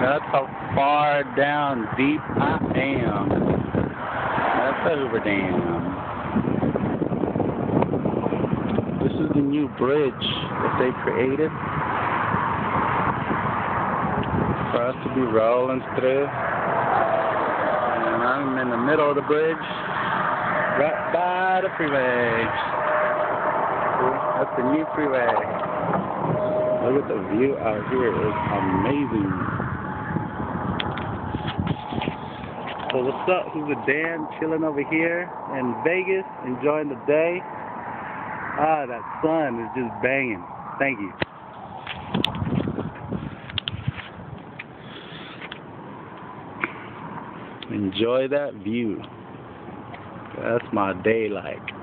That's how far down deep I am. That's the Hoover Dam. This is the new bridge that they created for us to be rolling through. And I'm in the middle of the bridge, right by the freeway. That's the new freeway. Look at the view out here. It's amazing. So what's up? Hoover Dam, chilling over here in Vegas, enjoying the day. Ah, that sun is just banging. Thank you. Enjoy that view. That's my day like.